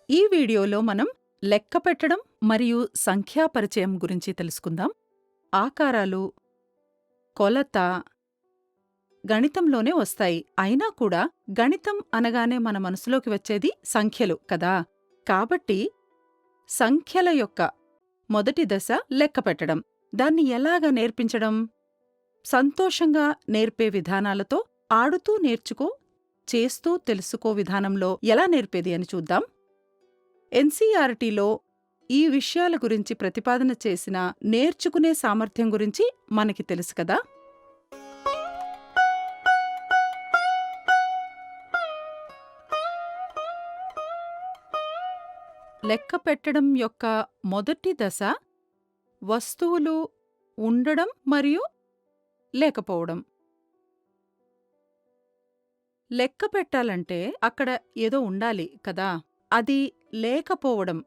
ఈ వీడియోలో మనం లెక్క పెట్టడం మరియు సంఖ్యా పరిచయం గురించి తెలుసుకుందాం. ఆకారాలు, కొలత గణితంలోనే వస్తాయి. అయినా కూడా గణితం అనగానే మన మనసులోకి వచ్చేది సంఖ్యలు కదా! కాబట్టి సంఖ్యల యొక్క మొదటి దశ లెక్క పెట్టడం. దాన్ని ఎలాగా నేర్పించడం? సంతోషంగా నేర్పే విధానాలతో ఆడుతూ నేర్చుకో, చేస్తూ తెలుసుకో విధానంలో ఎలా నేర్పేది అని చూద్దాం. ఎన్సీఈఆర్టీలో ఈ విషయాల గురించి ప్రతిపాదన చేసిన నేర్చుకునే సామర్థ్యం గురించి మనకి తెలుసు కదా. లెక్క పెట్టడం యొక్క మొదటి దశ వస్తువులు ఉండడం మరియు లేకపోవడం. లెక్క పెట్టాలంటే అక్కడ ఏదో ఉండాలి కదా. అది లేకపోవడం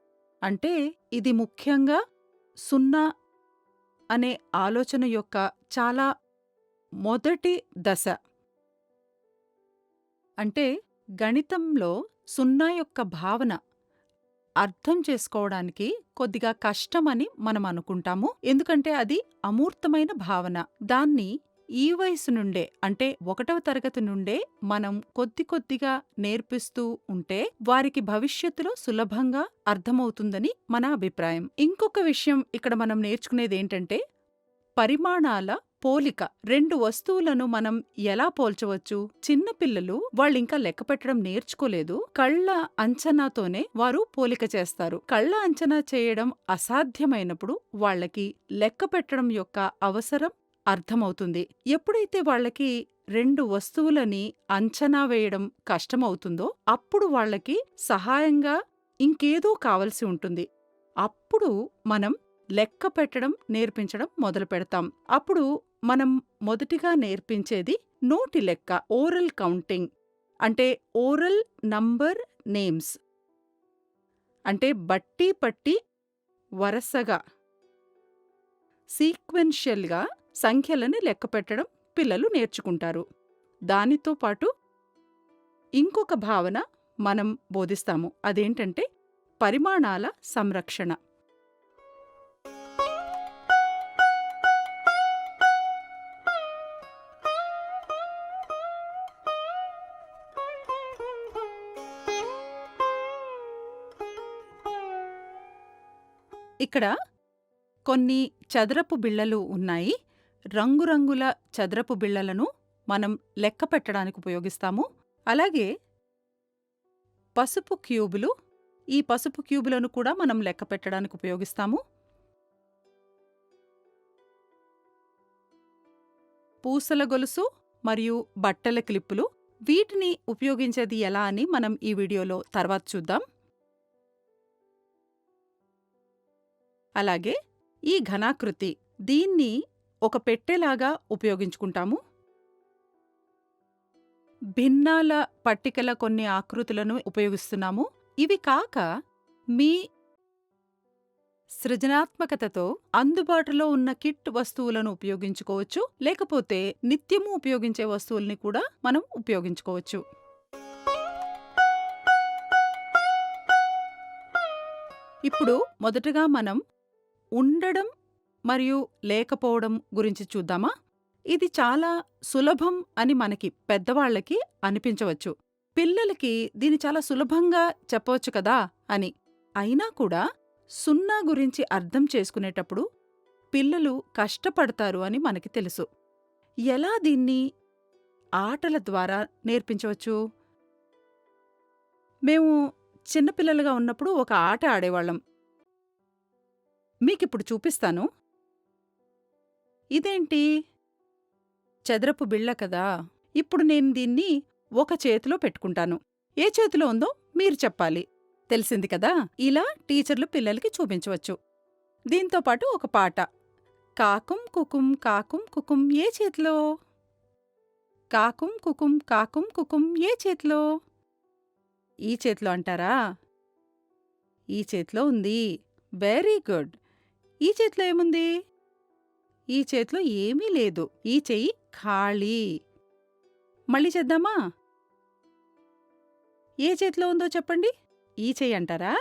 అంటే ఇది ముఖ్యంగా సున్నా అనే ఆలోచన యొక్క చాలా మొదటి దశ. అంటే గణితంలో సున్నా యొక్క భావన అర్థం చేసుకోవడానికి కొద్దిగా కష్టమని మనం అనుకుంటాము. ఎందుకంటే అది అమూర్తమైన భావన. దాన్ని ఈ వయసు నుండే అంటే 1వ తరగతి నుండే మనం కొద్ది కొద్దిగా నేర్పిస్తూ ఉంటే వారికి భవిష్యత్తులో సులభంగా అర్థమవుతుందని మన అభిప్రాయం. ఇంకొక విషయం ఇక్కడ మనం నేర్చుకునేదేంటంటే పరిమాణాల పోలిక. 2 వస్తువులను మనం ఎలా పోల్చవచ్చు? చిన్నపిల్లలు వాళ్ళింకా లెక్క పెట్టడం నేర్చుకోలేదు. కళ్ళ అంచనాతోనే వారు పోలిక చేస్తారు. కళ్ళ అంచనా చేయడం అసాధ్యమైనప్పుడు వాళ్ళకి లెక్క పెట్టడం యొక్క అవసరం అర్థమవుతుంది. ఎప్పుడైతే వాళ్ళకి 2 వస్తువులని అంచనా వేయడం కష్టమవుతుందో అప్పుడు వాళ్ళకి సహాయంగా ఇంకేదో కావలసి ఉంటుంది. అప్పుడు మనం లెక్క పెట్టడం నేర్పించడం మొదలు పెడతాం. అప్పుడు మనం మొదటిగా నేర్పించేది నోటి లెక్క, ఓరల్ కౌంటింగ్. అంటే ఓరల్ నంబర్ నేమ్స్. అంటే బట్టి పట్టి వరసగా సీక్వెన్షియల్గా సంఖ్యలని లెక్క పెట్టడం పిల్లలు నేర్చుకుంటారు. దానితో పాటు ఇంకొక భావన మనం బోధిస్తాము. అదేంటంటే పరిమాణాల సంరక్షణ. ఇక్కడ కొన్ని చదరపు బిళ్ళలు ఉన్నాయి. రంగురంగుల చదరపు బిళ్ళలను మనం లెక్క పెట్టడానికి ఉపయోగిస్తాము. అలాగే పసుపు క్యూబులు, ఈ పసుపు క్యూబులను కూడా మనం లెక్క పెట్టడానికి ఉపయోగిస్తాము. పూసల గొలుసు మరియు బట్టల క్లిప్పులు, వీటిని ఉపయోగించేది ఎలా అని మనం ఈ వీడియోలో తర్వాత చూద్దాం. అలాగే ఈ ఘనాకృతి, దీన్ని ఒక పెట్టెలాగా ఉపయోగించుకుంటాము. భిన్నాల పట్టికల కొన్ని ఆకృతులను ఉపయోగిస్తున్నాము. ఇవి కాక మీ సృజనాత్మకతతో అందుబాటులో ఉన్న కిట్ వస్తువులను ఉపయోగించుకోవచ్చు. లేకపోతే నిత్యము ఉపయోగించే వస్తువుల్ని కూడా మనం ఉపయోగించుకోవచ్చు. ఇప్పుడు మొదటగా మనం ఉండడం మరియు లేకపోవడం గురించి చూద్దామా? ఇది చాలా సులభం అని మనకి పెద్దవాళ్ళకి అనిపించవచ్చు. పిల్లలకి దీన్ని చాలా సులభంగా చెప్పవచ్చు కదా అని. అయినా కూడా సున్నా గురించి అర్థం చేసుకునేటప్పుడు పిల్లలు కష్టపడతారు అని మనకి తెలుసు. ఎలా దీన్ని ఆటల ద్వారా నేర్పించవచ్చు? మేము చిన్నపిల్లలుగా ఉన్నప్పుడు ఒక ఆట ఆడేవాళ్ళం. మీకిప్పుడు చూపిస్తాను. ఇదేంటి? చదరపు బిళ్ళ కదా. ఇప్పుడు నేను దీన్ని ఒక చేతిలో పెట్టుకుంటాను. ఏ చేతిలో ఉందో మీరు చెప్పాలి. తెలిసింది కదా. ఇలా టీచర్లు పిల్లలకి చూపించవచ్చు. దీంతో పాటు ఒక పాట. కాకుం కుకుం కాకుం కుకుం ఏ చేతిలో? కాకుం కుకుం కాకుం కుకుం ఏ చేతిలో? ఈ చేతిలో అంటారా? ఈ చేతిలో ఉంది. Very good. ఈ చేతిలో ఏముంది? ఈ చేతిలో ఏమీ లేదు. ఈ చెయ్యి ఖాళీ. మళ్ళీ చేద్దామా? ఏ చేతిలో ఉందో చెప్పండి? ఈ చెయ్యి అంటారా?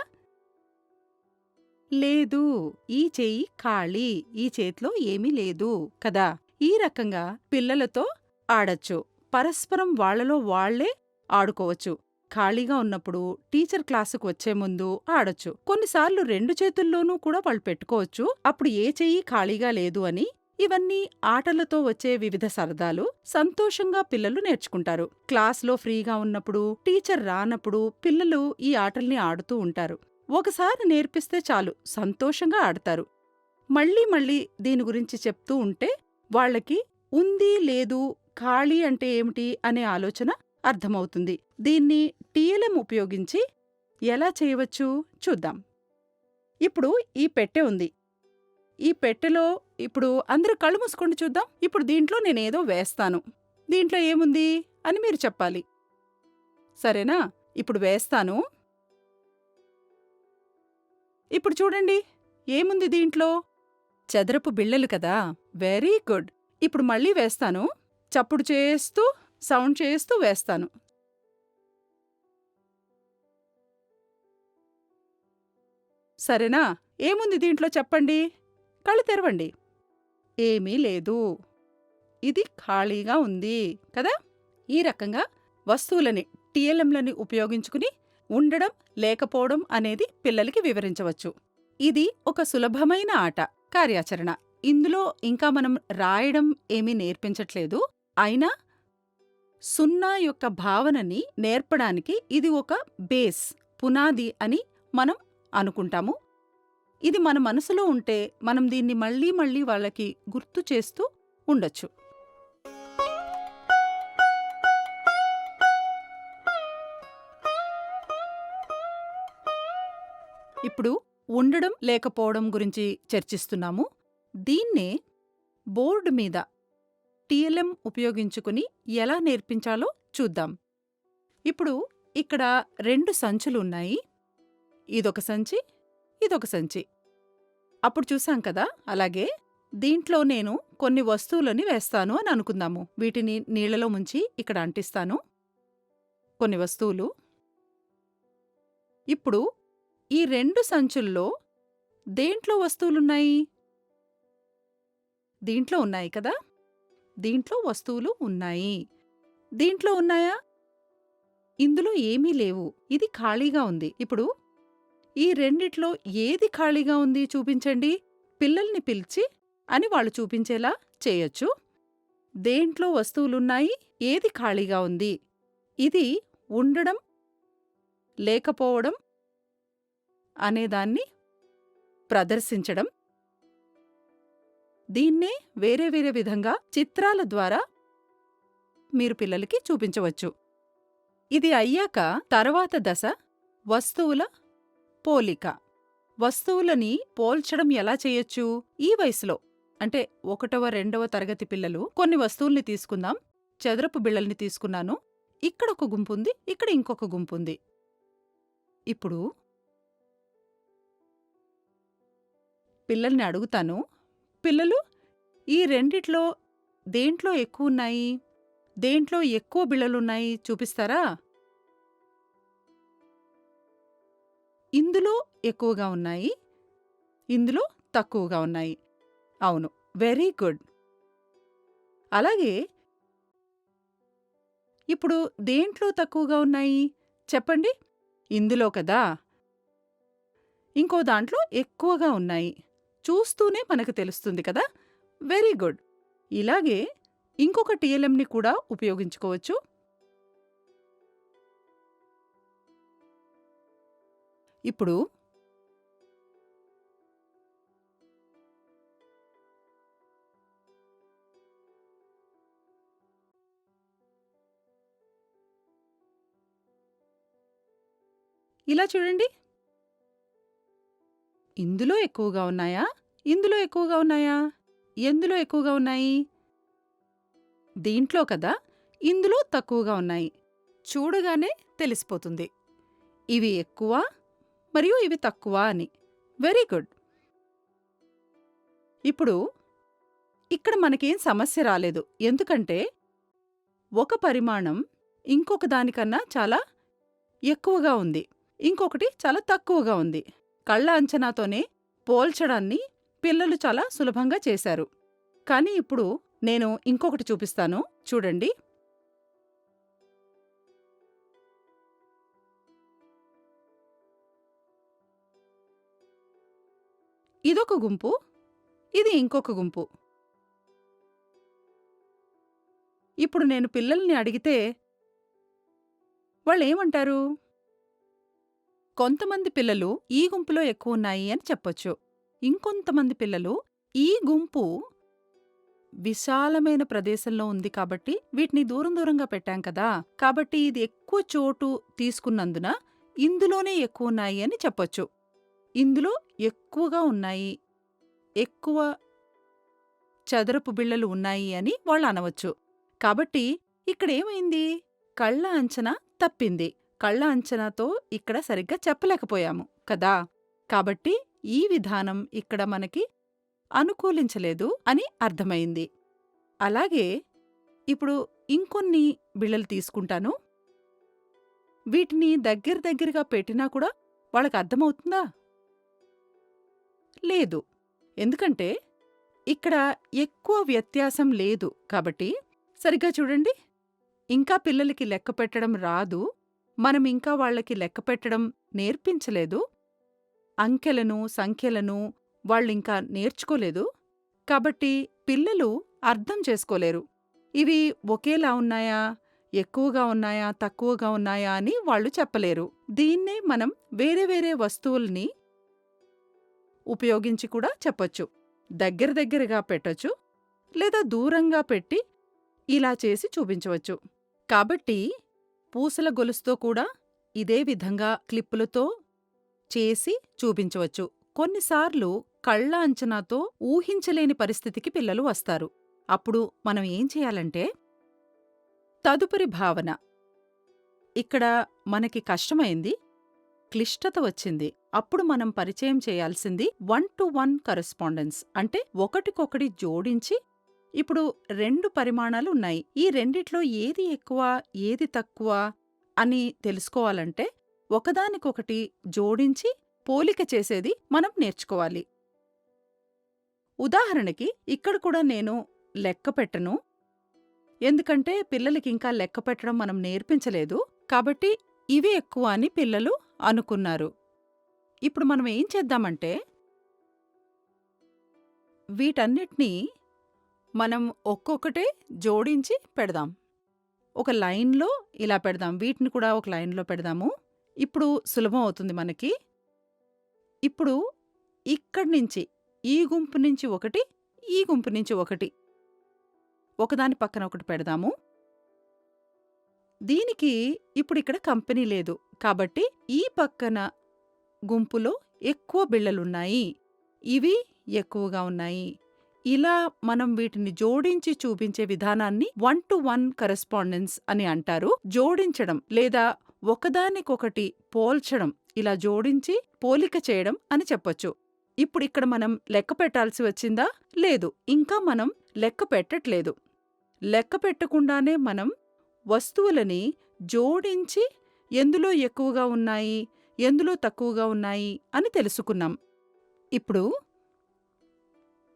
లేదు. ఈ చెయ్యి ఖాళీ. ఈ చేతిలో ఏమీ లేదు కదా! ఈ రకంగా పిల్లలతో ఆడొచ్చు. పరస్పరం వాళ్ళలో వాళ్ళే ఆడుకోవచ్చు. ఖాళీగా ఉన్నప్పుడు టీచర్ క్లాసుకు వచ్చే ముందు ఆడొచ్చు. కొన్నిసార్లు 2 చేతుల్లోనూ కూడా వాళ్ళు పెట్టుకోవచ్చు. అప్పుడు ఏ చెయ్యి ఖాళీగా లేదు అని. ఇవన్నీ ఆటలతో వచ్చే వివిధ సరదాలు. సంతోషంగా పిల్లలు నేర్చుకుంటారు. క్లాస్‌లో ఫ్రీగా ఉన్నప్పుడు, టీచర్ రానప్పుడు పిల్లలు ఈ ఆటల్ని ఆడుతూ ఉంటారు. ఒకసారి నేర్పిస్తే చాలు సంతోషంగా ఆడతారు. మళ్ళీ మళ్ళీ దీని గురించి చెప్తూ ఉంటే వాళ్ళకి ఉంది, లేదు, ఖాళీ అంటే ఏమిటి అనే ఆలోచన అర్థమవుతుంది. దీన్ని టీఎల్ఎం ఉపయోగించి ఎలా చేయవచ్చు చూద్దాం. ఇప్పుడు ఈ పెట్టె ఉంది. ఈ పెట్టెలో ఇప్పుడు అందరూ కళ్ళు మూసుకోండి చూద్దాం. ఇప్పుడు దీంట్లో నేనేదో వేస్తాను. దీంట్లో ఏముంది అని మీరు చెప్పాలి. సరేనా? ఇప్పుడు వేస్తాను. ఇప్పుడు చూడండి. ఏముంది దీంట్లో? చదరపు బిళ్ళలు కదా! Very good. ఇప్పుడు మళ్ళీ వేస్తాను. చప్పుడు చేస్తూ, సౌండ్ చేస్తూ వేస్తాను. సరేనా? ఏముంది దీంట్లో చెప్పండి. కళ్ళు తెరవండి. ఏమీ లేదు. ఇది ఖాళీగా ఉంది కదా! ఈ రకంగా వస్తువులని, టీఎల్ఎంలని ఉపయోగించుకుని ఉండడం, లేకపోవడం అనేది పిల్లలకి వివరించవచ్చు. ఇది ఒక సులభమైన ఆట, కార్యాచరణ. ఇందులో ఇంకా మనం రాయడం ఏమీ నేర్పించట్లేదు. అయినా సున్నా యొక్క భావనని నేర్పడానికి ఇది ఒక బేస్, పునాది అని మనం అనుకుంటాము. ఇది మన మనసులో ఉంటే మనం దీన్ని మళ్ళీ మళ్ళీ వాళ్ళకి గుర్తు చేస్తూ ఉండొచ్చు. ఇప్పుడు ఉండడం, లేకపోవడం గురించి చర్చిస్తున్నాము. దీన్నే బోర్డు మీద టీఎల్ఎం ఉపయోగించుకుని ఎలా నేర్పించాలో చూద్దాం. ఇప్పుడు ఇక్కడ 2 సంచులున్నాయి. ఇదొక సంచి, ఇదొక సంచి. అప్పుడు చూసాం కదా! అలాగే దీంట్లో నేను కొన్ని వస్తువులని వేస్తాను అని అనుకుందాము. వీటిని నీళ్లలో ముంచి ఇక్కడ అంటిస్తాను. కొన్ని వస్తువులు. ఇప్పుడు ఈ 2 సంచుల్లో దేంట్లో వస్తువులున్నాయి? దీంట్లో ఉన్నాయి కదా! దీంట్లో వస్తువులు ఉన్నాయి. దీంట్లో ఉన్నాయా? ఇందులో ఏమీ లేవు. ఇది ఖాళీగా ఉంది. ఇప్పుడు ఈ రెండిట్లో ఏది ఖాళీగా ఉంది చూపించండి. పిల్లల్ని పిలిచి అని వాళ్ళు చూపించేలా చేయొచ్చు. దేంట్లో వస్తువులున్నాయి? ఏది ఖాళీగా ఉంది? ఇది ఉండడం, లేకపోవడం అనేదాన్ని ప్రదర్శించడం. దీన్నే వేరే వేరే విధంగా చిత్రాల ద్వారా మీరు పిల్లలకి చూపించవచ్చు. ఇది అయ్యాక తర్వాత దశ వస్తువుల పోలిక. వస్తువులని పోల్చడం ఎలా చేయొచ్చు? ఈ వయసులో అంటే 1వ, 2వ తరగతి పిల్లలు కొన్ని వస్తువుల్ని తీసుకుందాం. చదరపు బిళ్ళల్ని తీసుకున్నాను. ఇక్కడొక గుంపుంది, ఇక్కడ ఇంకొక గుంపుంది. ఇప్పుడు పిల్లల్ని అడుగుతాను. పిల్లలు ఈ రెండిట్లో దేంట్లో ఎక్కువున్నాయి? దేంట్లో ఎక్కువ బిళ్ళలున్నాయి చూపిస్తారా? ఇందులో ఎక్కువగా ఉన్నాయి, ఇందులో తక్కువగా ఉన్నాయి. అవును, వెరీ గుడ్. అలాగే ఇప్పుడు దేంట్లో తక్కువగా ఉన్నాయి చెప్పండి? ఇందులో కదా! ఇంకో దాంట్లో ఎక్కువగా ఉన్నాయి. చూస్తూనే మనకు తెలుస్తుంది కదా! Very good. ఇలాగే ఇంకొక టీఎల్ఎంని కూడా ఉపయోగించుకోవచ్చు. ఇప్పుడు ఇలా చూడండి. ఇందులో ఎక్కువగా ఉన్నాయా? ఇందులో ఎక్కువగా ఉన్నాయా? ఎందులో ఎక్కువగా ఉన్నాయి? దీంట్లో కదా! ఇందులో తక్కువగా ఉన్నాయి. చూడగానే తెలిసిపోతుంది. ఇవి ఎక్కువ మరియు ఇవి తక్కువ అని. Very good. ఇప్పుడు ఇక్కడ మనకేం సమస్య రాలేదు. ఎందుకంటే ఒక పరిమాణం ఇంకొక దానికన్నా చాలా ఎక్కువగా ఉంది. ఇంకొకటి చాలా తక్కువగా ఉంది. కళ్ళ అంచనాతోనే పోల్చడాన్ని పిల్లలు చాలా సులభంగా చేశారు. కానీ ఇప్పుడు నేను ఇంకొకటి చూపిస్తాను. చూడండి. ఇదొక గుంపు, ఇది ఇంకొక గుంపు. ఇప్పుడు నేను పిల్లల్ని అడిగితే వాళ్ళేమంటారు? కొంతమంది పిల్లలు ఈ గుంపులో ఎక్కువున్నాయి అని చెప్పొచ్చు. ఇంకొంతమంది పిల్లలు ఈ గుంపు విశాలమైన ప్రదేశంలో ఉంది కాబట్టి వీటిని దూరం దూరంగా పెట్టాం కదా! కాబట్టి ఇది ఎక్కువ చోటు తీసుకున్నందున ఇందులోనే ఎక్కువున్నాయి అని చెప్పొచ్చు. ఇందులో ఎక్కువగా ఉన్నాయి, ఎక్కువ చదరపు బిళ్ళలు ఉన్నాయి అని వాళ్ళనవచ్చు. కాబట్టి ఇక్కడేమైంది? కళ్ళ అంచనా తప్పింది. కళ్ళ అంచనాతో ఇక్కడ సరిగ్గా చెప్పలేకపోయాము కదా! కాబట్టి ఈ విధానం ఇక్కడ మనకి అనుకూలించలేదు అని అర్థమైంది. అలాగే ఇప్పుడు ఇంకొన్ని బిళ్ళలు తీసుకుంటాను. వీటిని దగ్గరగా పెట్టినా కూడా వాళ్ళకర్థమవుతుందా? లేదు. ఎందుకంటే ఇక్కడ ఎక్కువ వ్యత్యాసం లేదు కాబట్టి సరిగ్గా చూడండి. ఇంకా పిల్లలకి లెక్క పెట్టడం రాదు. మనం ఇంకా వాళ్ళకి లెక్క పెట్టడం నేర్పించలేదు. అంకెలను, సంఖ్యలను వాళ్ళింకా నేర్చుకోలేదు. కాబట్టి పిల్లలు అర్థం చేసుకోలేరు. ఇవి ఒకేలా ఉన్నాయా? ఎక్కువగా ఉన్నాయా? తక్కువగా ఉన్నాయా? అని వాళ్ళు చెప్పలేరు. దీన్నే మనం వేరే వేరే వస్తువుల్ని ఉపయోగించి కూడా చెప్పొచ్చు. దగ్గరగా పెట్టొచ్చు, లేదా దూరంగా పెట్టి ఇలా చేసి చూపించవచ్చు. కాబట్టి పూసల గొలుసుతో కూడా ఇదే విధంగా క్లిప్పులతో చేసి చూపించవచ్చు. కొన్నిసార్లు కళ్ళ అంచనాతో ఊహించలేని పరిస్థితికి పిల్లలు వస్తారు. అప్పుడు మనం ఏం చేయాలంటే, తదుపరి భావన. ఇక్కడ మనకి కష్టమైంది, క్లిష్టత వచ్చింది. అప్పుడు మనం పరిచయం చేయాల్సింది 1-to-1 కరెస్పాండెన్స్. అంటే ఒకటికొకటి జోడించి ఇప్పుడు 2 పరిమాణాలున్నాయి. ఈ రెండిట్లో ఏది ఎక్కువ, ఏది తక్కువ అని తెలుసుకోవాలంటే ఒకదానికొకటి జోడించి పోలిక చేసేది మనం నేర్చుకోవాలి. ఉదాహరణకి ఇక్కడ కూడా నేను లెక్క పెట్టను. ఎందుకంటే పిల్లలకింకా లెక్క పెట్టడం మనం నేర్పించలేదు. కాబట్టి ఇవే ఎక్కువ అని పిల్లలు అనుకున్నారు. ఇప్పుడు మనం ఏం చేద్దామంటే, వీటన్నిటినీ మనం ఒక్కొక్కటే జోడించి పెడదాం. ఒక లైన్‌లో ఇలా పెడదాం. వీటిని కూడా ఒక లైన్‌లో పెడదాము. ఇప్పుడు సులభం అవుతుంది మనకి. ఇప్పుడు ఇక్కడి నుంచి ఈ గుంపు నుంచి ఒకటి, ఈ గుంపు నుంచి ఒకటి, ఒకదాని పక్కన ఒకటి పెడదాము. దీనికి ఇప్పుడిక్కడ కంపెనీ లేదు. కాబట్టి ఈ పక్కన గుంపులో ఎక్కువ బిళ్ళలున్నాయి. ఇవి ఎక్కువగా ఉన్నాయి. ఇలా మనం వీటిని జోడించి చూపించే విధానాన్ని 1-to-1 కరెస్పాండెన్స్ అని అంటారు. జోడించడం లేదా ఒకదానికొకటి పోల్చడం, ఇలా జోడించి పోలిక చేయడం అని చెప్పొచ్చు. ఇప్పుడిక్కడ మనం లెక్క పెట్టాల్సి వచ్చిందా? లేదు. ఇంకా మనం లెక్క పెట్టట్లేదు. లెక్క పెట్టకుండానే మనం వస్తువులని జోడించి ఎందులో ఎక్కువగా ఉన్నాయి, ఎందులో తక్కువగా ఉన్నాయి అని తెలుసుకున్నాం. ఇప్పుడు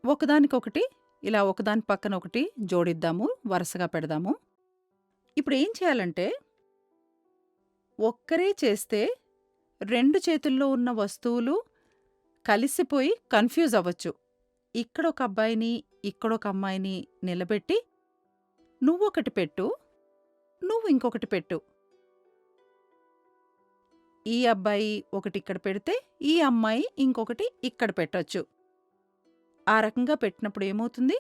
ఒకదానికొకటి ఇలా ఒకదాని పక్కన ఒకటి జోడిద్దాము, వరుసగా పెడదాము. ఇప్పుడేం చేయాలంటే, ఒక్కరే చేస్తే 2 చేతుల్లో ఉన్న వస్తువులు కలిసిపోయి కన్‌ఫ్యూజ్ అవ్వచ్చు. ఇక్కడొక అబ్బాయిని, ఇక్కడొక అమ్మాయిని నిలబెట్టి, నువ్వొకటి పెట్టు, నువ్వు ఇంకొకటి పెట్టు. ఈ అబ్బాయి ఒకటి ఇక్కడ పెడితే, ఈ అమ్మాయి ఇంకొకటి ఇక్కడ పెట్టొచ్చు. ఆ రకంగా పెట్టినప్పుడు ఏమవుతుంది?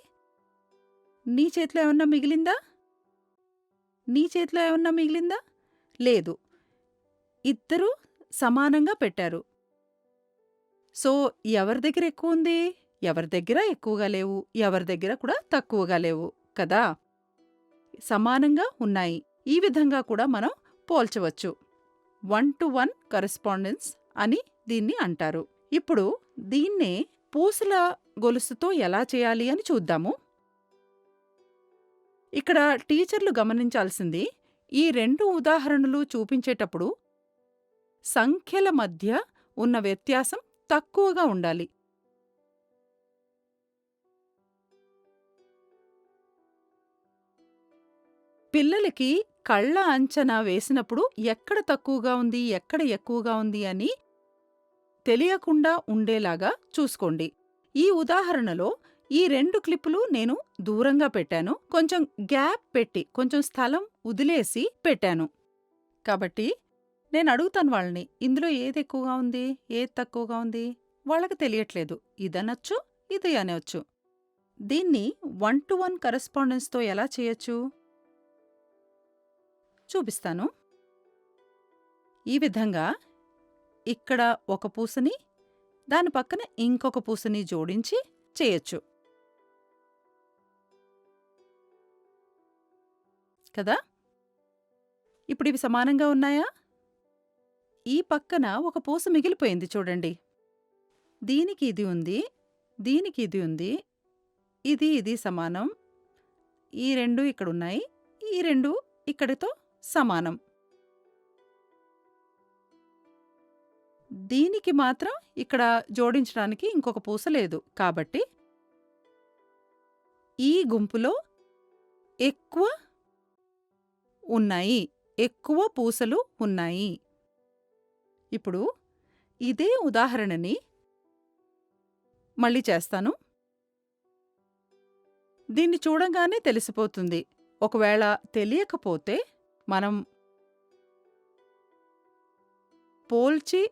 నీ చేతిలో ఏమన్నా మిగిలిందా? నీ చేతిలో ఏమన్నా మిగిలిందా? లేదు. ఇద్దరూ సమానంగా పెట్టారు. సో, ఎవరి దగ్గర ఎక్కువుంది? ఎవరి దగ్గర ఎక్కువగా లేవు. ఎవరి దగ్గర కూడా తక్కువగా లేవు కదా! సమానంగా ఉన్నాయి. ఈ విధంగా కూడా మనం పోల్చవచ్చు. 1-to-1 కరెస్పాండెన్స్ అని దీన్ని అంటారు. ఇప్పుడు దీన్నే పూసల గొలుసుతో ఎలా చేయాలి అని చూద్దాము. ఇక్కడ టీచర్లు గమనించాల్సింది, ఈ 2 ఉదాహరణలు చూపించేటప్పుడు సంఖ్యల మధ్య ఉన్న వ్యత్యాసం తక్కువగా ఉండాలి. పిల్లలకి కళ్ళ అంచనా వేసినప్పుడు ఎక్కడ తక్కువగా ఉంది, ఎక్కడ ఎక్కువగా ఉంది అని తెలియకుండా ఉండేలాగా చూసుకోండి. ఈ ఉదాహరణలో ఈ 2 క్లిప్పులు నేను దూరంగా పెట్టాను. కొంచెం గ్యాప్ పెట్టి, కొంచెం స్థలం వదిలేసి పెట్టాను. కాబట్టి నేనడుగుతాను వాళ్ళని, ఇందులో ఏది ఎక్కువగా ఉంది? ఏది తక్కువగా ఉంది? వాళ్ళకి తెలియట్లేదు. ఇదనొచ్చు, ఇది అనొచ్చు. దీన్ని 1 to 1 కరెస్పాండెన్స్‌తో ఎలా చేయొచ్చు? చూపిస్తాను. ఈ విధంగా ఇక్కడ ఒక పూసని, దాని పక్కన ఇంకొక పూసని జోడించి చేయొచ్చు. కదా! ఇప్పుడివి సమానంగా ఉన్నాయా? ఈ పక్కన ఒక పూస మిగిలిపోయింది చూడండి. దీనికి ఇది ఉంది, దీనికి ఇది ఉంది. ఇది సమానం. ఈ 2 ఇక్కడున్నాయి. ఈ 2 ఇక్కడితో సమానం. దీనికి మాత్రం ఇక్కడ జోడించడానికి ఇంకొక పూస లేదు. కాబట్టి ఈ గుంపులో ఎక్కువ ఉన్నాయి. ఎక్కువ పూసలు ఉన్నాయి. ఇప్పుడు ఇదే ఉదాహరణని మళ్ళీ చేస్తాను. దీన్ని చూడంగానే తెలిసిపోతుంది. ఒకవేళ తెలియకపోతే మనం పోల్చి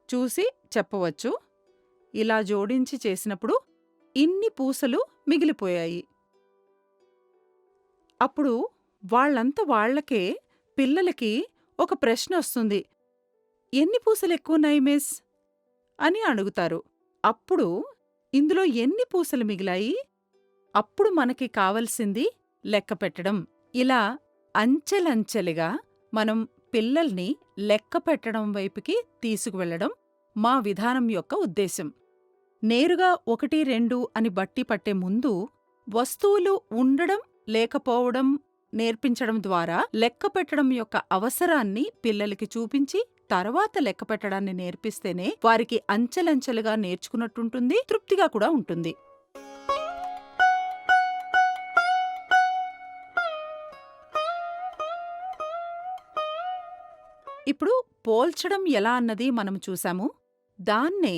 చూసి చెప్పవచ్చు. ఇలా జోడించి చేసినప్పుడు ఇన్ని పూసలు మిగిలిపోయాయి. అప్పుడు వాళ్ళంత వాళ్ళకే పిల్లలకి ఒక ప్రశ్నొస్తుంది. ఎన్ని పూసలెక్కువున్నాయి మిస్? అని అడుగుతారు. అప్పుడు ఇందులో ఎన్ని పూసలు మిగిలాయి? అప్పుడు మనకి కావలసింది లెక్క పెట్టడం. ఇలా అంచెలంచెలుగా మనం పిల్లల్ని లెక్క పెట్టడం వైపుకి తీసుకువెళ్లడం మా విధానం యొక్క ఉద్దేశం. నేరుగా 1, 2 అని బట్టి పట్టే ముందు వస్తువులు ఉండడం, లేకపోవడం నేర్పించడం ద్వారా లెక్క పెట్టడం యొక్క అవసరాన్ని పిల్లలకి చూపించి, తర్వాత లెక్క పెట్టడాన్ని నేర్పిస్తేనే వారికి అంచెలంచెలుగా నేర్చుకున్నట్టుంటుంది, తృప్తిగా కూడా ఉంటుంది. ఇప్పుడు పోల్చడం ఎలా అన్నది మనం చూశాము. దాన్నే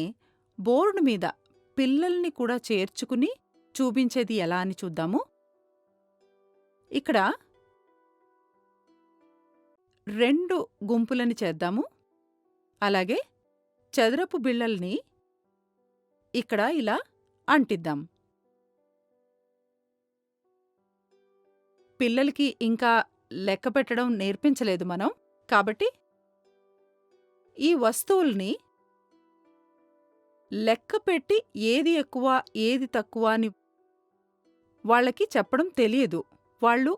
బోర్డు మీద పిల్లల్ని కూడా చేర్చుకుని చూపించేది ఎలా అని చూద్దాము. ఇక్కడ 2 గుంపులని చేద్దాము. అలాగే చదరపు బిళ్ళల్ని ఇక్కడ ఇలా అంటిద్దాం. పిల్లలకి ఇంకా లెక్క పెట్టడం నేర్పించలేదు మనం. కాబట్టి ఈ వస్తువుల్ని లెక్కపెట్టి ఏది ఎక్కువ, ఏది తక్కువ అని వాళ్ళకి చెప్పడం తెలియదు. వాళ్ళు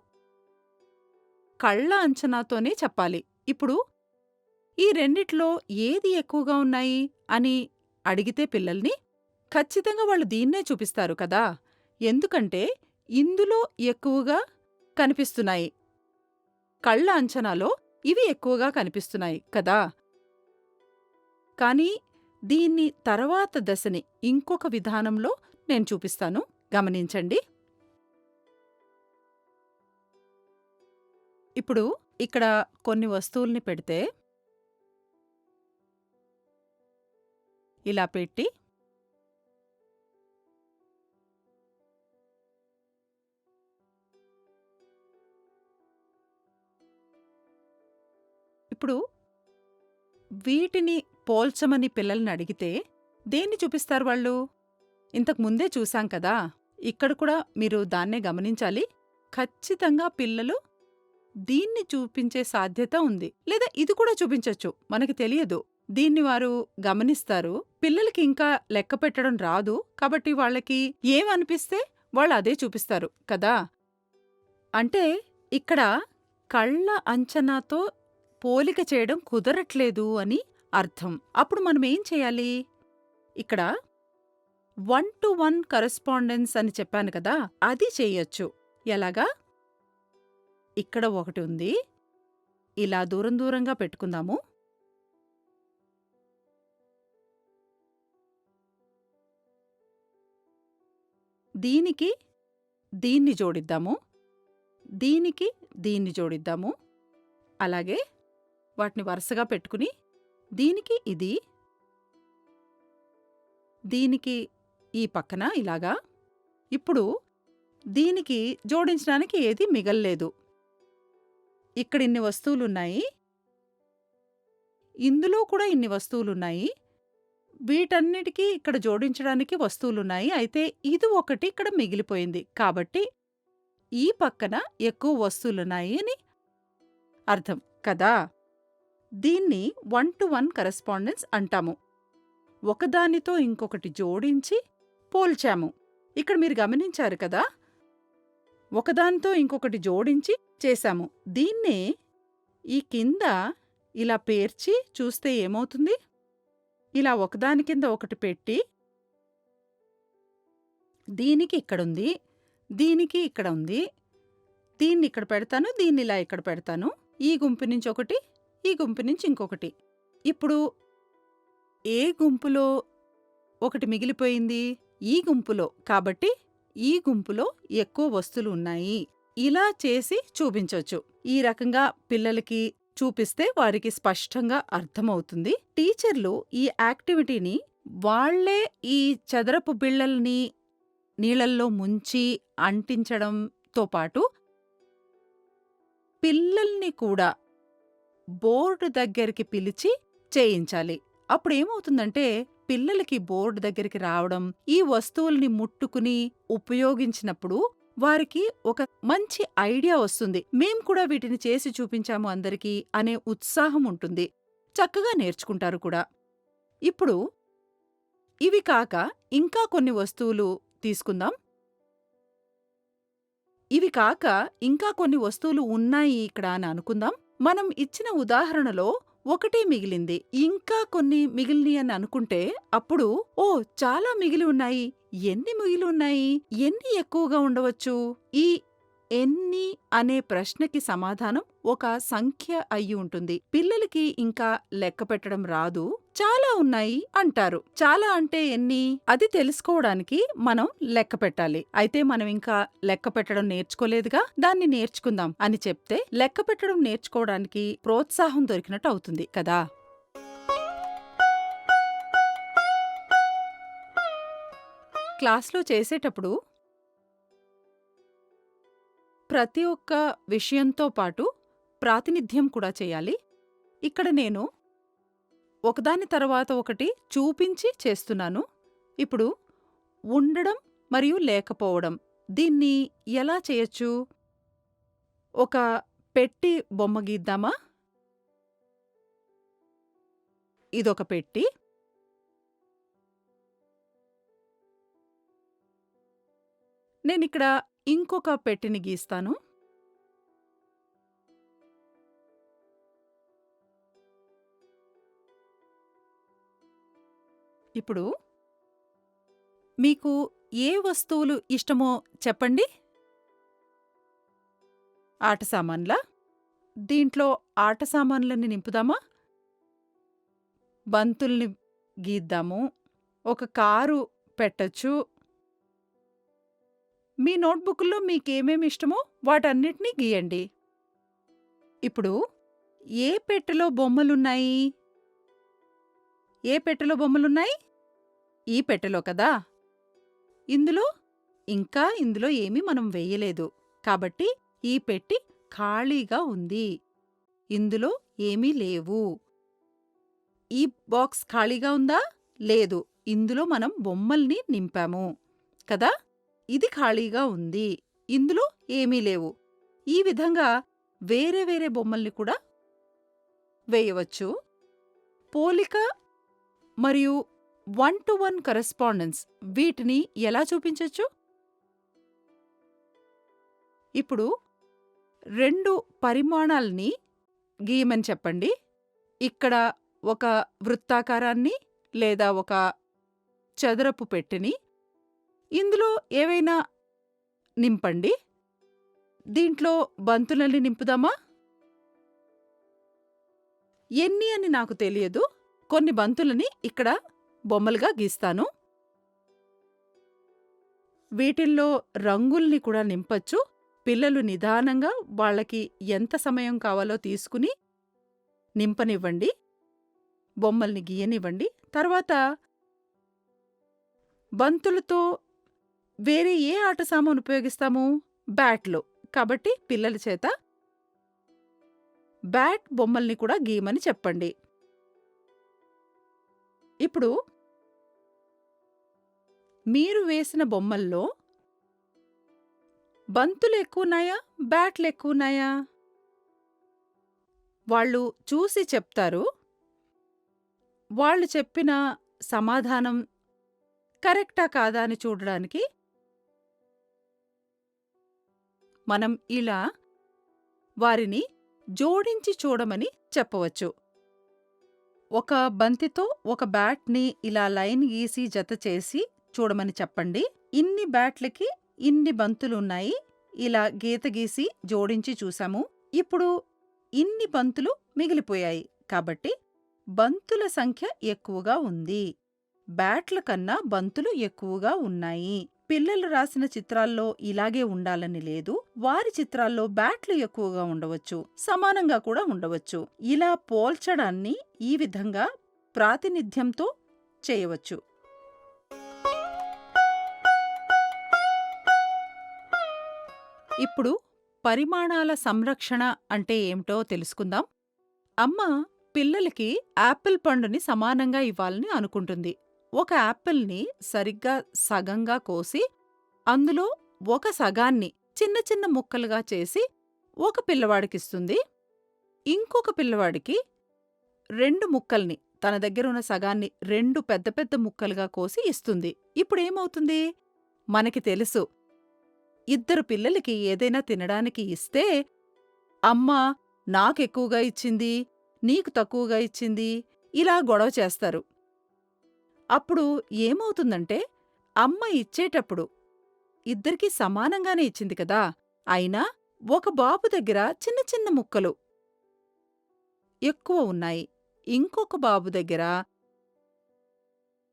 కళ్ళ అంచనాతోనే చెప్పాలి. ఇప్పుడు ఈ రెండిట్లో ఏది ఎక్కువగా ఉన్నాయి అని అడిగితే పిల్లల్ని, ఖచ్చితంగా వాళ్ళు దీన్నే చూపిస్తారు కదా! ఎందుకంటే ఇందులో ఎక్కువగా కనిపిస్తున్నాయి. కళ్ళ అంచనాలో ఇవి ఎక్కువగా కనిపిస్తున్నాయి కదా! కానీ దీన్ని తర్వాత దశని ఇంకొక విధానంలో నేను చూపిస్తాను. గమనించండి. ఇప్పుడు ఇక్కడ కొన్ని వస్తువుల్ని పెడితే ఇలా పెట్టి ఇప్పుడు వీటిని పోల్చమని పిల్లల్ని అడిగితే దేన్ని చూపిస్తారు వాళ్ళు? ఇంతకు ముందే చూశాం కదా! ఇక్కడ కూడా మీరు దాన్నే గమనించాలి. ఖచ్చితంగా పిల్లలు దీన్ని చూపించే సాధ్యత ఉంది. లేదా ఇది కూడా చూపించొచ్చు. మనకి తెలియదు. దీన్ని వారు గమనిస్తారు. పిల్లలకి ఇంకా లెక్క పెట్టడం రాదు. కాబట్టి వాళ్ళకి ఏమనిపిస్తే వాళ్ళు అదే చూపిస్తారు కదా! అంటే ఇక్కడ కళ్ళ అంచనాతో పోలిక చేయడం కుదరట్లేదు అని అర్థం. అప్పుడు మనమేం చేయాలి? ఇక్కడ 1 to 1 కరెస్పాండెన్స్ అని చెప్పాను కదా! అది చెయ్యొచ్చు. ఎలాగా? ఇక్కడ ఒకటి ఉంది. ఇలా దూరం దూరంగా పెట్టుకుందాము. దీనికి దీన్ని జోడిద్దాము. దీనికి దీన్ని జోడిద్దాము. అలాగే వాటిని వరుసగా పెట్టుకుని దీనికి ఇది, దీనికి ఈ పక్కన ఇలాగా. ఇప్పుడు దీనికి జోడించడానికి ఏది మిగల్లేదు. ఇక్కడిన్ని వస్తువులున్నాయి. ఇందులో కూడా ఇన్ని వస్తువులున్నాయి. వీటన్నిటికీ ఇక్కడ జోడించడానికి వస్తువులున్నాయి. అయితే ఇది ఒకటి ఇక్కడ మిగిలిపోయింది. కాబట్టి ఈ పక్కన ఎక్కువ వస్తువులున్నాయి అని అర్థం కదా! దీన్ని 1-to-1 కరెస్పాండెన్స్ అంటాము. ఒకదానితో ఇంకొకటి జోడించి పోల్చాము. ఇక్కడ మీరు గమనించారు కదా! ఒకదానితో ఇంకొకటి జోడించి చేశాము. దీన్నే ఈ కింద ఇలా పేర్చి చూస్తే ఏమవుతుంది? ఇలా ఒకదాని కింద ఒకటి పెట్టి దీనికి ఇక్కడుంది, దీనికి ఇక్కడ ఉంది. దీన్ని ఇక్కడ పెడతాను, దీన్నిలా ఇక్కడ పెడతాను. ఈ గుంపు నుంచి ఒకటి, ఈ గుంపు నుంచి ఇంకొకటి. ఇప్పుడు ఏ గుంపులో ఒకటి మిగిలిపోయింది? ఈ గుంపులో. కాబట్టి ఈ గుంపులో ఎక్కువ వస్తువులు ఉన్నాయి. ఇలా చేసి చూపించొచ్చు. ఈ రకంగా పిల్లలకి చూపిస్తే వారికి స్పష్టంగా అర్థమవుతుంది. టీచర్లు ఈ యాక్టివిటీని వాళ్లే ఈ చదరపు బిళ్ళల్ని నీళ్ళల్లో ముంచి అంటించడంతో పాటు పిల్లల్ని కూడా బోర్డు దగ్గరికి పిలిచి చేయించాలి. అప్పుడేమవుతుందంటే పిల్లలకి బోర్డు దగ్గరికి రావడం, ఈ వస్తువుల్ని ముట్టుకుని ఉపయోగించినప్పుడు వారికి ఒక మంచి ఐడియా వస్తుంది. మేం కూడా వీటిని చేసి చూపించాము అందరికీ అనే ఉత్సాహం ఉంటుంది. చక్కగా నేర్చుకుంటారు కూడా. ఇప్పుడు ఇవి కాక ఇంకా కొన్ని వస్తువులు తీసుకుందాం. ఇవి కాక ఇంకా కొన్ని వస్తువులు ఉన్నాయి ఇక్కడ అని అనుకుందాం. మనం ఇచ్చిన ఉదాహరణలో ఒకటే మిగిలింది. ఇంకా కొన్ని మిగిలిని అని అనుకుంటే అప్పుడు చాలా మిగిలి ఉన్నాయి. ఎన్ని మిగిలి ఉన్నాయి? ఎన్ని ఎక్కువగా ఉండవచ్చు? ఈ ఎన్ని అనే ప్రశ్నకి సమాధానం ఒక సంఖ్య అయి ఉంటుంది. పిల్లలకి ఇంకా లెక్క పెట్టడం రాదు. చాలా ఉన్నాయి అంటారు. చాలా అంటే ఎన్ని? అది తెలుసుకోవడానికి మనం లెక్క పెట్టాలి. అయితే మనం ఇంకా లెక్క పెట్టడం నేర్చుకోలేదుగా, దాన్ని నేర్చుకుందాం అని చెప్తే లెక్క పెట్టడం నేర్చుకోవడానికి ప్రోత్సాహం దొరికినట్టు అవుతుంది కదా. క్లాస్లో చేసేటప్పుడు ప్రతి ఒక్క విషయంతో పాటు ప్రాతినిధ్యం కూడా చేయాలి. ఇక్కడ నేను ఒకదాని తర్వాత ఒకటి చూపించి చేస్తున్నాను. ఇప్పుడు ఉండడం మరియు లేకపోవడం, దీన్ని ఎలా చేయొచ్చు? ఒక పెట్టి బొమ్మ గీద్దామా? ఇదొక పెట్టి. నేనిక్కడ ఇంకొక పెట్టెని గీస్తాను. ఇప్పుడు మీకు ఏ వస్తువులు ఇష్టమో చెప్పండి. ఆట సామాన్లా? దీంట్లో ఆట సామాన్లని నింపుదామా? బంతుల్ని గీద్దాము. ఒక కారు పెట్టచ్చు. మీ నోట్బుక్లో మీకేమేమి ఇష్టమో వాటన్నిటినీ గీయండి. ఇప్పుడు ఏ పెట్టెలో బొమ్మలున్నాయి? ఏ పెట్టెలో బొమ్మలున్నాయి? ఈ పెట్టెలో కదా. ఇందులో ఏమీ మనం వెయ్యలేదు. కాబట్టి ఈ పెట్టి ఖాళీగా ఉంది. ఇందులో ఏమీ లేవు. ఈ బాక్స్ ఖాళీగా ఉందా? లేదు. ఇందులో మనం బొమ్మల్ని నింపాము కదా. ఇది ఖాళీగా ఉంది. ఇందులో ఏమీ లేవు. ఈ విధంగా వేరే వేరే బొమ్మల్ని కూడా వేయవచ్చు. పోలిక మరియు 1-to-1 కరెస్పాండెన్స్, వీటిని ఎలా చూపించొచ్చు? ఇప్పుడు 2 పరిమాణాల్ని గీయమని చెప్పండి. ఇక్కడ ఒక వృత్తాకారాన్ని లేదా ఒక చదరపు పెట్టెని, ఇందులో ఏవైనా నింపండి. దీంట్లో బంతులని నింపుదామా? ఎన్ని అని నాకు తెలియదు. కొన్ని బంతులని ఇక్కడ బొమ్మలుగా గీస్తాను. వీటిల్లో రంగుల్ని కూడా నింపొచ్చు. పిల్లలు నిదానంగా వాళ్ళకి ఎంత సమయం కావాలో తీసుకుని నింపనివ్వండి. బొమ్మల్ని గీయనివ్వండి. తర్వాత బంతులతో వేరే ఏ ఆట సామాను ఉపయోగిస్తాము? బ్యాట్లు. కాబట్టి పిల్లల చేత బ్యాట్ బొమ్మల్ని కూడా గీయమని చెప్పండి. ఇప్పుడు మీరు వేసిన బొమ్మల్లో బంతులు ఎక్కువున్నాయా? బ్యాట్లు ఎక్కువున్నాయా? వాళ్ళు చూసి చెప్తారు. వాళ్ళు చెప్పిన సమాధానం కరెక్టా కాదా అని చూడడానికి మనం ఇలా వారిని జోడించి చూడమని చెప్పవచ్చు. ఒక బంతితో ఒక బ్యాట్‌ని ఇలా లైన్ గీసి జత చేసి చూడమని చెప్పండి. ఇన్ని బ్యాట్లకి ఇన్ని బంతులున్నాయి. ఇలా గీత గీసి జోడించి చూసాము. ఇప్పుడు ఇన్ని బంతులు మిగిలిపోయాయి. కాబట్టి బంతుల సంఖ్య ఎక్కువగా ఉంది. బ్యాట్ల కన్నా బంతులు ఎక్కువగా ఉన్నాయి. పిల్లలు రాసిన చిత్రాల్లో ఇలాగే ఉండాలని లేదు. వారి చిత్రాల్లో బ్యాట్లు ఎక్కువగా ఉండవచ్చు. సమానంగా కూడా ఉండవచ్చు. ఇలా పోల్చడాన్ని ఈ విధంగా ప్రాతినిధ్యంతో చేయవచ్చు. ఇప్పుడు పరిమాణాల సంరక్షణ అంటే ఏమిటో తెలుసుకుందాం. అమ్మ పిల్లలకి యాపిల్ పండుని సమానంగా ఇవ్వాలని అనుకుంటుంది. ఒక యాపిల్ని సరిగ్గా సగంగా కోసి అందులో ఒక సగాన్ని చిన్న చిన్న ముక్కలుగా చేసి ఒక పిల్లవాడికిస్తుంది. ఇంకొక పిల్లవాడికి 2 ముక్కల్ని తన దగ్గరున్న సగాన్ని 2 పెద్ద పెద్ద ముక్కలుగా కోసి ఇస్తుంది. ఇప్పుడేమవుతుంది? మనకి తెలుసు, ఇద్దరు పిల్లలకి ఏదైనా తినడానికి ఇస్తే అమ్మ నాకెక్కువగా ఇచ్చింది, నీకు తక్కువగా ఇచ్చింది, ఇలా గొడవ చేస్తారు. అప్పుడు ఏమవుతుందంటే అమ్మ ఇచ్చేటప్పుడు ఇద్దరికీ సమానంగానే ఇచ్చింది కదా! అయినా ఒక బాబు దగ్గర చిన్న చిన్న ముక్కలు ఎక్కువ ఉన్నాయి. ఇంకొక బాబు దగ్గర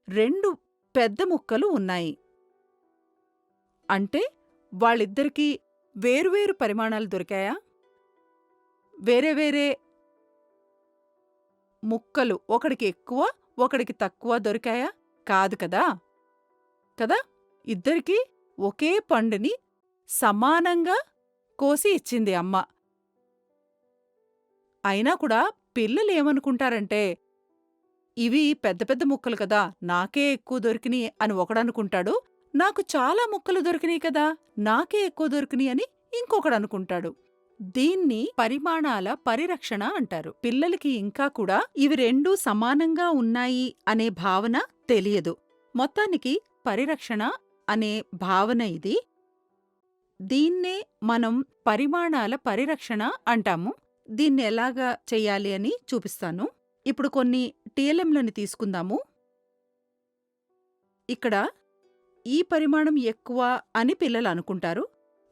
2 పెద్ద ముక్కలు ఉన్నాయి. అంటే వాళ్ళిద్దరికీ వేరువేరు పరిమాణాలు దొరికాయా? వేరే వేరే ముక్కలు ఒకడికి ఎక్కువ, ఒకడికి తక్కువ దొరికాయా? కాదు కదా! కదా? ఇద్దరికీ ఒకే పండుని సమానంగా కోసి ఇచ్చింది అమ్మ. అయినా కూడా పిల్లలేమనుకుంటారంటే, ఇవి పెద్ద పెద్ద ముక్కలు కదా, నాకే ఎక్కువ దొరికినియి అని ఒకడనుకుంటాడు. నాకు చాలా ముక్కలు దొరికినియి కదా, నాకే ఎక్కువ దొరికినియి అని ఇంకొకడనుకుంటాడు. దీన్ని పరిమాణాల పరిరక్షణ అంటారు. పిల్లలకి ఇంకా కూడా ఇవి రెండూ సమానంగా ఉన్నాయి అనే భావన తెలియదు. మొత్తానికి పరిరక్షణ అనే భావన ఇది. దీన్నే మనం పరిమాణాల పరిరక్షణ అంటాము. దీన్ని ఎలాగా చెయ్యాలి అని చూపిస్తాను. ఇప్పుడు కొన్ని టీఎల్ఎంలని తీసుకుందాము. ఇక్కడ ఈ పరిమాణం ఎక్కువ అని పిల్లలు అనుకుంటారు,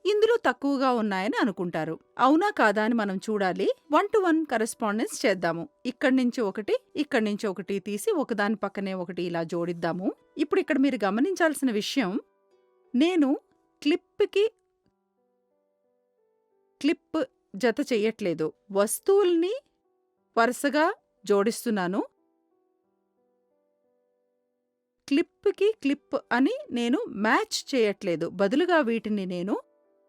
ఇందులో తక్కువగా ఉన్నాయని అనుకుంటారు. అవునా కాదా అని మనం చూడాలి. 1-to-1 కరెస్పాండెన్స్ చేద్దాము. ఇక్కడ్నించి ఒకటి, ఇక్కడ్నించి ఒకటి తీసి ఒకదాని పక్కనే ఒకటి ఇలా జోడిద్దాము. ఇప్పుడు ఇక్కడ మీరు గమనించాల్సిన విషయం, నేను క్లిప్ జత చెయ్యట్లేదు. వస్తువుల్ని వరుసగా జోడిస్తున్నాను. క్లిప్‌కి క్లిప్ అని నేను మ్యాచ్ చేయట్లేదు. బదులుగా వీటిని నేను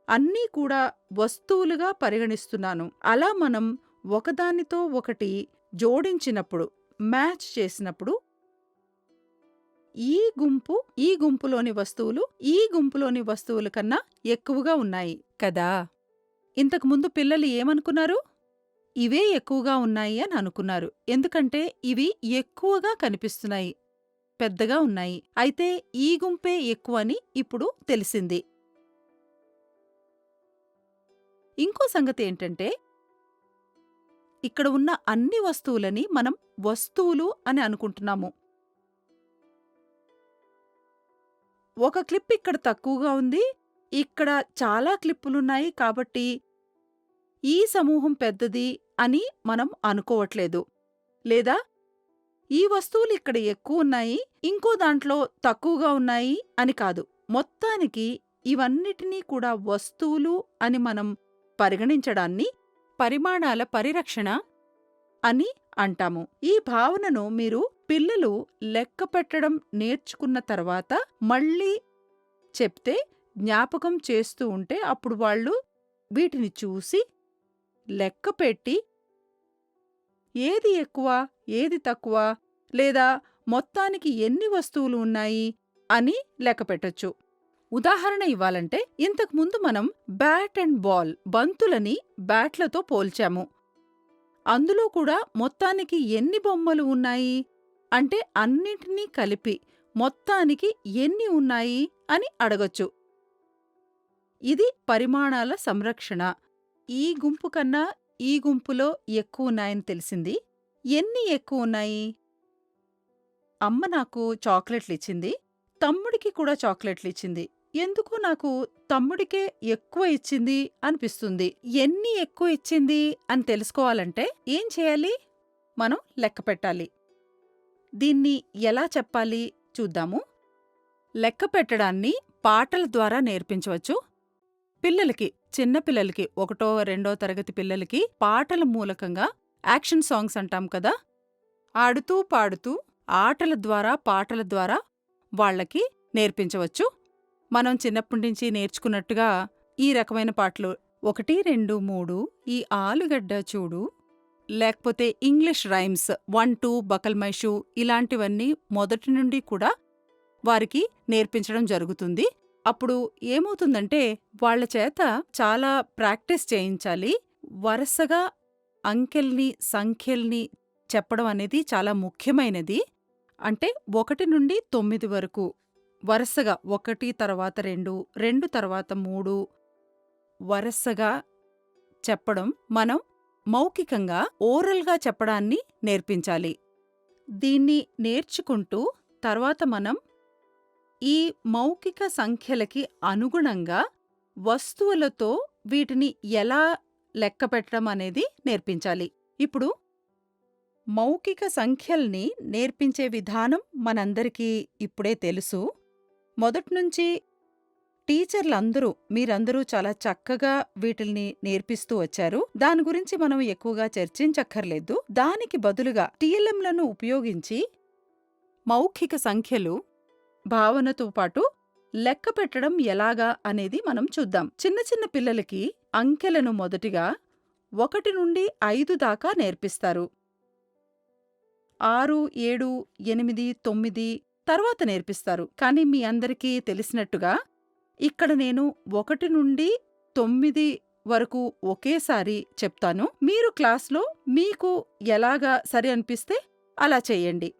అన్నీ కూడా వస్తువులుగా పరిగణిస్తున్నాను. అలా మనం ఒకదానితో ఒకటి జోడించినప్పుడు, మ్యాచ్ చేసినప్పుడు ఈ గుంపులోని వస్తువులు ఈ గుంపులోని వస్తువుల కన్నా ఎక్కువగా ఉన్నాయి కదా! ఇంతకుముందు పిల్లలు ఏమనుకున్నారు? ఇవే ఎక్కువగా ఉన్నాయి అని అనుకున్నారు. ఎందుకంటే ఇవి ఎక్కువగా కనిపిస్తున్నాయి, పెద్దగా ఉన్నాయి. అయితే ఈ గుంపే ఎక్కువని ఇప్పుడు తెలిసింది. ఇంకో సంగతేంటంటే, ఇక్కడ ఉన్న అన్ని వస్తువులని మనం వస్తువులు అని అనుకుంటున్నాము. ఒక క్లిప్ ఇక్కడ తక్కువగా ఉంది, ఇక్కడ చాలా క్లిప్పులున్నాయి కాబట్టి ఈ సమూహం పెద్దది అని మనం అనుకోవట్లేదు. లేదా ఈ వస్తువులు ఇక్కడ ఎక్కువున్నాయి, ఇంకో దాంట్లో తక్కువగా ఉన్నాయి అని కాదు. మొత్తానికి ఇవన్నిటినీ కూడా వస్తువులు అని మనం పరిగణించడాన్ని పరిమాణాల పరిరక్షణ అని అంటాము. ఈ భావనను మీరు పిల్లలు లెక్క పెట్టడం నేర్చుకున్న తర్వాత మళ్ళీ చెప్తే జ్ఞాపకం చేస్తూ ఉంటే అప్పుడు వాళ్ళు వీటిని చూసి లెక్కపెట్టి ఏది ఎక్కువ, ఏది తక్కువ, లేదా మొత్తానికి ఎన్ని వస్తువులు ఉన్నాయి అని లెక్కపెట్టొచ్చు. ఉదాహరణ ఇవ్వాలంటే ఇంతకుముందు మనం బ్యాట్ అండ్ బాల్ బంతులని బ్యాట్లతో పోల్చాము. అందులో కూడా మొత్తానికి ఎన్ని బొమ్మలు ఉన్నాయి అంటే అన్నింటినీ కలిపి మొత్తానికి ఎన్ని ఉన్నాయి అని అడగొచ్చు. ఇది పరిమాణాల సంరక్షణ. ఈ గుంపు కన్నా ఈ గుంపులో ఎక్కువున్నాయని తెలిసింది. ఎన్ని ఎక్కువున్నాయి? అమ్మ నాకు చాక్లెట్లిచ్చింది. తమ్ముడికి కూడా చాక్లెట్లిచ్చింది. ఎందుకో నాకు తమ్ముడికే ఎక్కువ ఇచ్చింది అనిపిస్తుంది. ఎన్ని ఎక్కువ ఇచ్చింది అని తెలుసుకోవాలంటే ఏం చేయాలి? మనం లెక్క పెట్టాలి. దీన్ని ఎలా చెప్పాలి చూద్దాము. లెక్క పెట్టడాన్ని పాటల ద్వారా నేర్పించవచ్చు. పిల్లలకి, చిన్నపిల్లలకి, 1, 2 తరగతి పిల్లలకి పాటల మూలకంగా యాక్షన్ సాంగ్స్ అంటాం కదా, ఆడుతూ పాడుతూ ఆటల ద్వారా, పాటల ద్వారా వాళ్ళకి నేర్పించవచ్చు. మనం చిన్నప్పటినుంచి నేర్చుకున్నట్టుగా ఈ రకమైన పాటలు 1, 2, 3 ఈ ఆలుగడ్డ చూడు, లేకపోతే English rhymes 1, 2 buckle my shoe ఇలాంటివన్నీ మొదటి నుండి కూడా వారికి నేర్పించడం జరుగుతుంది. అప్పుడు ఏమవుతుందంటే వాళ్ళ చేత చాలా ప్రాక్టీస్ చేయించాలి. వరసగా అంకెల్ని, సంఖ్యల్ని చెప్పడం అనేది చాలా ముఖ్యమైనది. అంటే 1 నుండి 9 వరకు వరసగా 1 తర్వాత 2, 2 తర్వాత 3 వరసగా చెప్పడం మనం మౌఖికంగా ఓరల్గా చెప్పడాన్ని నేర్పించాలి. దీన్ని నేర్చుకుంటూ తర్వాత మనం ఈ మౌఖిక సంఖ్యలకి అనుగుణంగా వస్తువులతో వీటిని ఎలా లెక్కపెట్టడం అనేది నేర్పించాలి. ఇప్పుడు మౌఖిక సంఖ్యల్ని నేర్పించే విధానం మనందరికీ ఇప్పుడే తెలుసు. మొదట్నుంచి టీచర్లందరూ మీరందరూ చాలా చక్కగా వీటిల్ని నేర్పిస్తూ వచ్చారు. దాని గురించి మనం ఎక్కువగా చర్చించక్కర్లేదు. దానికి బదులుగా టీఎల్ఎంలను ఉపయోగించి మౌఖిక సంఖ్యలు భావనతో పాటు లెక్క పెట్టడం ఎలాగా అనేది మనం చూద్దాం. చిన్న చిన్న పిల్లలకి అంకెలను మొదటిగా 1 నుండి 5 దాకా నేర్పిస్తారు. 6, 7, 8, 9 తర్వాత నేర్పిస్తారు. కానీ మీ అందరికీ తెలిసినట్టుగా ఇక్కడ నేను 1 నుండి 9 వరకు ఒకేసారి చెప్తాను. మీరు క్లాస్లో మీకు ఎలాగా సరి అనిపిస్తే అలా చెయ్యండి.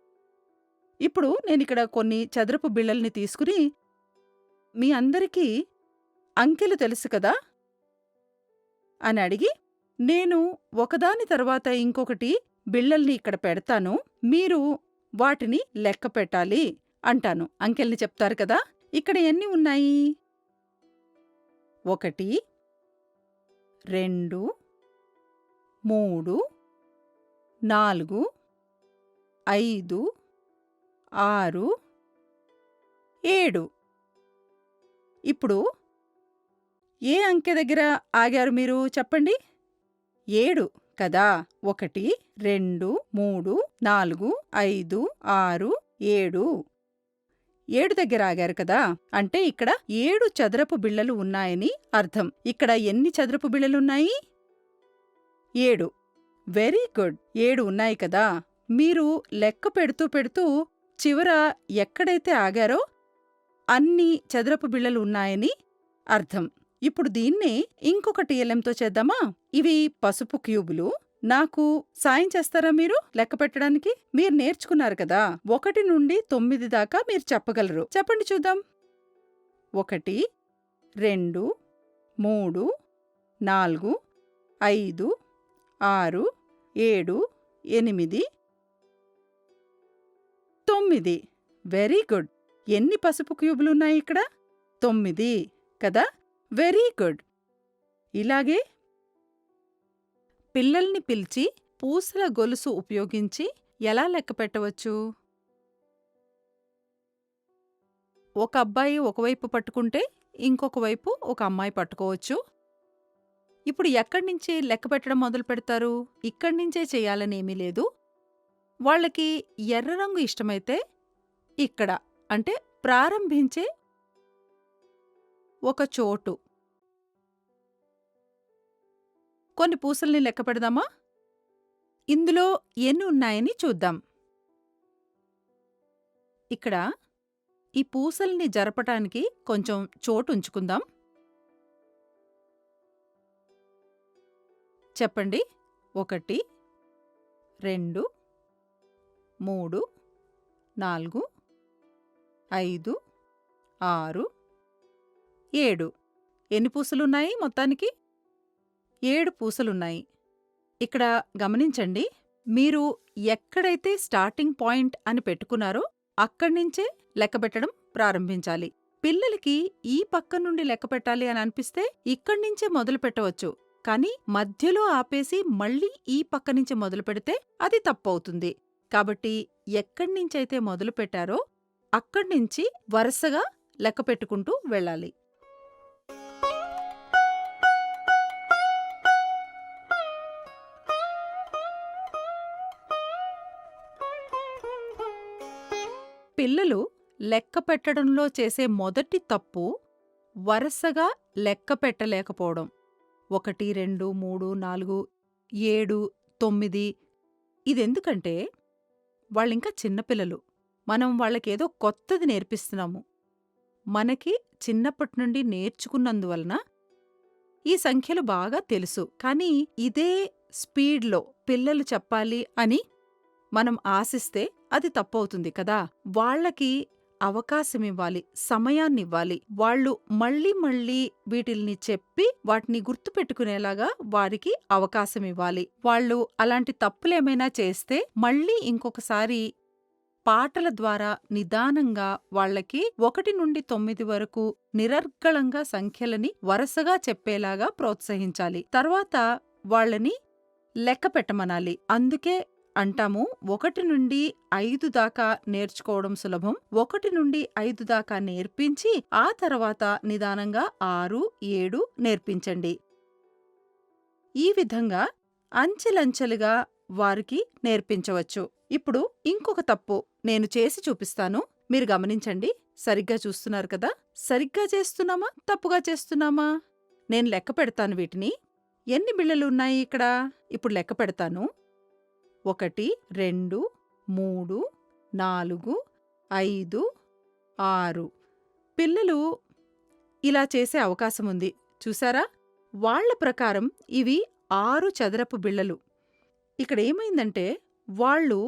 ఇప్పుడు నేనిక్కడ కొన్ని చదరపు బిళ్ళల్ని తీసుకుని మీ అందరికీ అంకెలు తెలుసు కదా అని అడిగి, నేను ఒకదాని తర్వాత ఇంకొకటి బిళ్ళల్ని ఇక్కడ పెడతాను, మీరు వాటిని లెక్క పెట్టాలి అంటాను. అంకెల్ని చెప్తారు కదా. ఇక్కడ ఎన్ని ఉన్నాయి? 1, 2, 3, 4, 5, 6, 7. ఇప్పుడు ఏ అంకె దగ్గర ఆగారు మీరు చెప్పండి? 7 కదా. 1, 2, 3, 4, 5, 6, 7. 7 దగ్గర ఆగారు కదా. అంటే ఇక్కడ 7 చదరపు బిళ్ళలు ఉన్నాయని అర్థం. ఇక్కడ ఎన్ని చదరపు బిళ్ళలున్నాయి? 7. Very good. 7 ఉన్నాయి కదా. మీరు లెక్క పెడుతూ పెడుతూ చివర ఎక్కడైతే ఆగారో అన్ని చదరపు బిళ్ళలు ఉన్నాయని అర్థం. ఇప్పుడు దీన్నే ఇంకొక టీఎల్ఎంతో చేద్దామా? ఇవి పసుపు క్యూబులు. నాకు సాయం చేస్తారా మీరు లెక్క పెట్టడానికి? మీరు నేర్చుకున్నారు కదా, 1 నుండి 9 దాకా మీరు చెప్పగలరు. చెప్పండి చూద్దాం. 1, 2, 3, 4, 5, 6, 7, 8, 9. Very good. ఎన్ని పసుపు క్యూబులున్నాయి ఇక్కడ? 9 కదా. Very good. ఇలాగే పిల్లల్ని పిలిచి పూసల గొలుసు ఉపయోగించి ఎలా లెక్క పెట్టవచ్చు? ఒక అబ్బాయి ఒకవైపు పట్టుకుంటే, ఇంకొక వైపు ఒక అమ్మాయి పట్టుకోవచ్చు. ఇప్పుడు ఎక్కడ్నించి లెక్క పెట్టడం మొదలుపెడతారు? ఇక్కడ్నించే చెయ్యాలనేమీ లేదు. వాళ్ళకి ఎర్ర రంగు ఇష్టమైతే ఇక్కడ, అంటే ప్రారంభించే ఒక చోటు. కొన్ని పూసల్ని లెక్క పెడదామా? ఇందులో ఎన్ని ఉన్నాయని చూద్దాం. ఇక్కడ ఈ పూసల్ని జరపటానికి కొంచెం చోటుంచుకుందాం. చెప్పండి. 1, 2, 3, 4, 5, 6, 7. ఎన్ని పూసలున్నాయి మొత్తానికి? 7 పూసలున్నాయి. ఇక్కడ గమనించండి. మీరు ఎక్కడైతే స్టార్టింగ్ పాయింట్ అని పెట్టుకున్నారో అక్కడ్నించే లెక్కపెట్టడం ప్రారంభించాలి. పిల్లలకి ఈ పక్క నుండి లెక్కపెట్టాలి అని అనిపిస్తే ఇక్కడ్నించే మొదలుపెట్టవచ్చు. కానీ మధ్యలో ఆపేసి మళ్ళీ ఈ పక్క నుంచి మొదలుపెడితే అది తప్పవుతుంది. కాబట్టి ఎక్కడ్నించైతే మొదలుపెట్టారో అక్కడ్నించి వరసగా లెక్కపెట్టుకుంటూ వెళ్ళాలి. పిల్లలు లెక్క పెట్టడంలో చేసే మొదటి తప్పు వరసగా లెక్క పెట్టలేకపోవడం. 1, 2, 3, 4, 7, 9. ఇదెందుకంటే వాళ్ళింకా చిన్నపిల్లలు. మనం వాళ్ళకేదో కొత్తది నేర్పిస్తున్నాము. మనకి చిన్నప్పటినుండి నేర్చుకున్నందువలన ఈ సంఖ్యలు బాగా తెలుసు. కానీ ఇదే స్పీడ్‌లో పిల్లలు చెప్పాలి అని మనం ఆశిస్తే అది తప్పవుతుంది కదా! వాళ్ళకి అవకాశమివ్వాలి, సమయాన్నివ్వాలి. వాళ్ళు మళ్ళీ మళ్ళీ వీటిల్ని చెప్పి వాటిని గుర్తుపెట్టుకునేలాగా వారికి అవకాశమివ్వాలి. వాళ్ళు అలాంటి తప్పులేమైనా చేస్తే మళ్ళీ ఇంకొకసారి పాటల ద్వారా నిదానంగా వాళ్ళకి 1 నుండి 9 వరకు నిరర్గళంగా సంఖ్యలని వరసగా చెప్పేలాగా ప్రోత్సహించాలి. తర్వాత వాళ్ళని లెక్క పెట్టమనాలి. అందుకే అంటాము 1 నుండి 5 దాకా నేర్చుకోవడం సులభం. 1 నుండి 5 దాకా నేర్పించి ఆ తర్వాత నిదానంగా 6, 7 నేర్పించండి. ఈ విధంగా అంచెలంచెలుగా వారికి నేర్పించవచ్చు. ఇప్పుడు ఇంకొక తప్పు నేను చేసి చూపిస్తాను. మీరు గమనించండి. సరిగ్గా చూస్తున్నారు కదా? సరిగ్గా చేస్తున్నామా? తప్పుగా చేస్తున్నామా? నేను లెక్క పెడతాను వీటిని. ఎన్ని బిళ్ళలున్నాయి ఇక్కడ? ఇప్పుడు లెక్క పెడతాను. 1, 2, 3, 4, 5, 6. పిల్లలు ఇలా చేసే అవకాశముంది. చూసారా? వాళ్ళ ప్రకారం ఇవి 6 చదరపు బిళ్ళలు. ఇక్కడేమైందంటే వాళ్ళు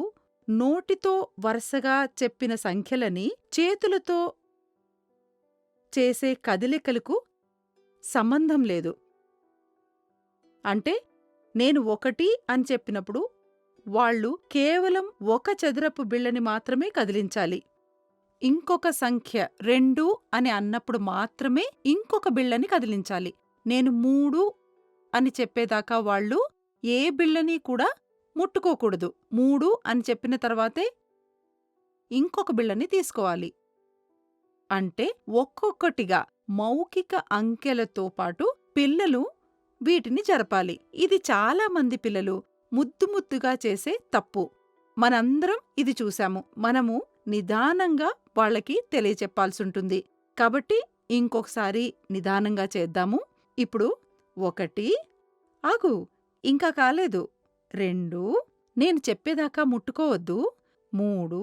నోటితో వరసగా చెప్పిన సంఖ్యలని చేతులతో చేసే కదలికలకు సంబంధం లేదు. అంటే నేను 1 అని చెప్పినప్పుడు వాళ్ళు కేవలం 1 చదరపు బిళ్ళని మాత్రమే కదిలించాలి. ఇంకొక సంఖ్య 2 అని అన్నప్పుడు మాత్రమే ఇంకొక బిళ్ళని కదిలించాలి. నేను 3 అని చెప్పేదాకా వాళ్ళు ఏ బిళ్ళని కూడా ముట్టుకోకూడదు. 3 అని చెప్పిన తర్వాతే ఇంకొక బిళ్ళని తీసుకోవాలి. అంటే ఒక్కొక్కటిగా మౌఖిక అంకెలతో పాటు పిల్లలు వీటిని జరపాలి. ఇది చాలా మంది పిల్లలు ముద్దు ముద్దుగా చేసే తప్పు. మనందరం ఇది చూశాము. మనము నిదానంగా వాళ్ళకి తెలియచెప్పాల్సుంటుంది. కాబట్టి ఇంకొకసారి నిదానంగా చేద్దాము. ఇప్పుడు 1, ఆగు, ఇంకా కాలేదు. 2, నేను చెప్పేదాకా ముట్టుకోవద్దు. 3,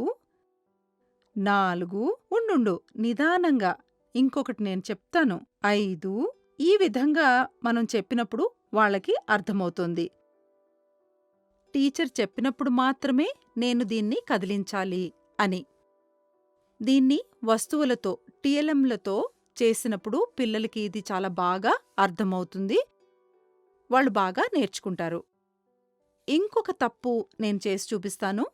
4, ఉండుండు, నిదానంగా ఇంకొకటి నేను చెప్తాను. 5. ఈ విధంగా మనం చెప్పినప్పుడు వాళ్ళకి అర్థమవుతుంది. టీచర్ చెప్పినప్పుడు మాత్రమే నేను దీన్ని కదిలించాలి అని. దీన్ని వస్తువులతో, టీఎల్ఎంలతో చేసినప్పుడు పిల్లలకి ఇది చాలా బాగా అర్థమవుతుంది. వాళ్ళు బాగా నేర్చుకుంటారు. ఇంకొక తప్పు నేను చేసి చూపిస్తాను.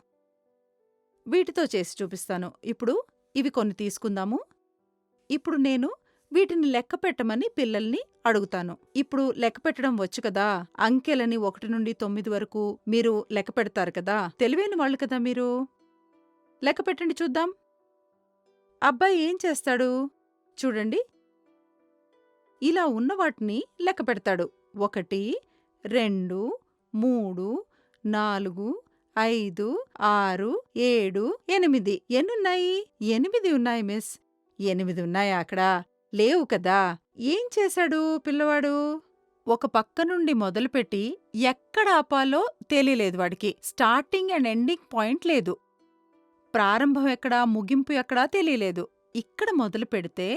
వీటితో చేసి చూపిస్తాను. ఇప్పుడు ఇవి కొన్ని తీసుకుందాము. ఇప్పుడు నేను వీటిని లెక్క పెట్టమని పిల్లల్ని అడుగుతాను. ఇప్పుడు లెక్క పెట్టడం వచ్చు కదా, అంకెలని 1 నుండి 9 వరకు మీరు లెక్క పెడతారు కదా, తెలివైన వాళ్ళు కదా మీరు. లెక్క పెట్టండి చూద్దాం. అబ్బాయి ఏం చేస్తాడు? చూడండి, ఇలా ఉన్న వాటిని లెక్క పెడతాడు. 1, 2, 3, 4, 5, 6, 7, 8. ఎన్నున్నాయి? 8 ఉన్నాయి మిస్. 8 ఉన్నాయా అక్కడ? లేవు కదా! ఏం చేశాడు పిల్లవాడు? ఒక పక్క నుండి మొదలుపెట్టి ఎక్కడ ఆపాలో తెలియలేదు వాడికి. స్టార్టింగ్ అండ్ ఎండింగ్ పాయింట్ లేదు. ప్రారంభం ఎక్కడా, ముగింపు ఎక్కడా తెలియలేదు. ఇక్కడ మొదలుపెడితే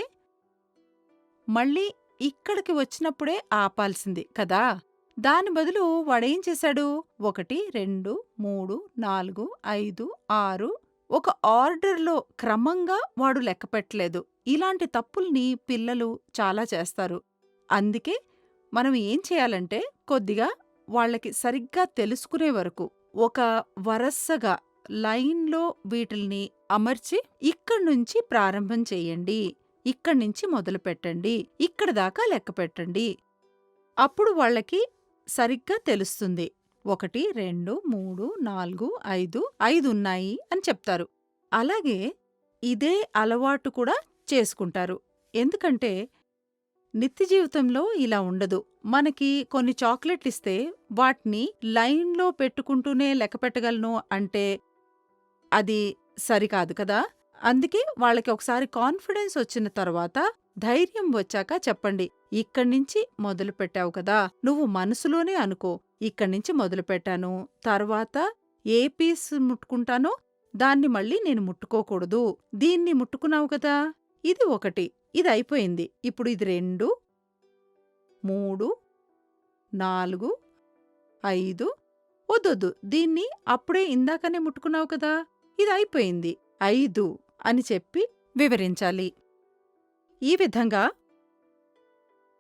మళ్ళీ ఇక్కడికి వచ్చినప్పుడే ఆపాల్సింది కదా! దాని బదులు వాడేం చేశాడు? 1, 2, 3, 4, 5, 6 ఒక ఆర్డర్‌లో క్రమంగా వాడు లెక్కపెట్టలేదు. ఇలాంటి తప్పుల్ని పిల్లలు చాలా చేస్తారు. అందుకే మనం ఏం చేయాలంటే, కొద్దిగా వాళ్ళకి సరిగ్గా తెలుసుకునే వరకు ఒక వరసగా లైన్‌లో వీటిల్ని అమర్చి ఇక్కడ్నుంచి ప్రారంభం చెయ్యండి, ఇక్కడ్నించి మొదలుపెట్టండి, ఇక్కడి దాకా లెక్కపెట్టండి. అప్పుడు వాళ్ళకి సరిగ్గా తెలుస్తుంది. 1, 2, 3, 4, 5, 5 ఉన్నాయి అని చెప్తారు. అలాగే ఇదే అలవాటు కూడా చేసుకుంటారు. ఎందుకంటే నిత్య జీవితంలో ఇలా ఉండదు. మనకి కొన్ని చాక్లెట్లిస్తే వాటిని లైన్‌లో పెట్టుకుంటూనే లెక్కపెట్టగలను అంటే అది సరికాదు కదా! అందుకే వాళ్ళకి ఒకసారి కాన్ఫిడెన్స్ వచ్చిన తర్వాత, ధైర్యం వచ్చాక చెప్పండి. ఇక్కడ్నించి మొదలుపెట్టావు కదా! నువ్వు మనసులోనే అనుకో, ఇక్కడ్నించి మొదలుపెట్టాను. తర్వాత ఏ పీస్ ముట్టుకుంటానో దాన్ని మళ్ళీ నేను ముట్టుకోకూడదు. దీన్ని ముట్టుకున్నావు కదా! ఇది 1. ఇదయిపోయింది. ఇప్పుడు ఇది 2, 3, 4, 5 వద్దొద్దు. దీన్ని అప్పుడే ఇందాకనే ముట్టుకున్నావు కదా! ఇదయిపోయింది. 5 అని చెప్పి వివరించాలి. ఈ విధంగా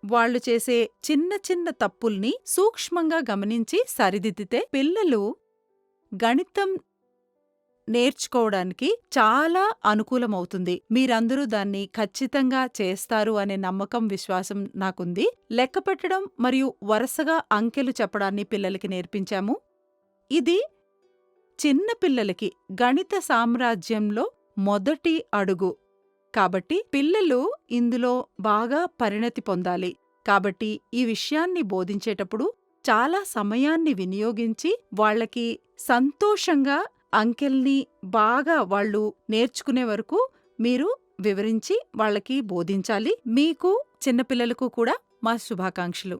వాళ్ళు చేసే చిన్న చిన్న తప్పుల్ని సూక్ష్మంగా గమనించి సరిదిద్దితే పిల్లలు గణితం నేర్చుకోవడానికి చాలా అనుకూలమవుతుంది. మీరందరూ దాన్ని ఖచ్చితంగా చేస్తారు అనే నమ్మకం, విశ్వాసం నాకుంది. లెక్కపెట్టడం మరియు వరసగా అంకెలు చెప్పడాన్ని పిల్లలకి నేర్పించాము. ఇది చిన్న పిల్లలకి గణిత సామ్రాజ్యంలో మొదటి అడుగు. కాబట్టి పిల్లలు ఇందులో బాగా పరిణతి పొందాలి. కాబట్టి ఈ విషయాన్ని బోధించేటప్పుడు చాలా సమయాన్ని వినియోగించి వాళ్ళకి సంతోషంగా అంకెల్ని బాగా వాళ్ళు నేర్చుకునే వరకు మీరు వివరించి వాళ్ళకి బోధించాలి. మీకు చిన్నపిల్లలకు కూడా మా శుభాకాంక్షలు.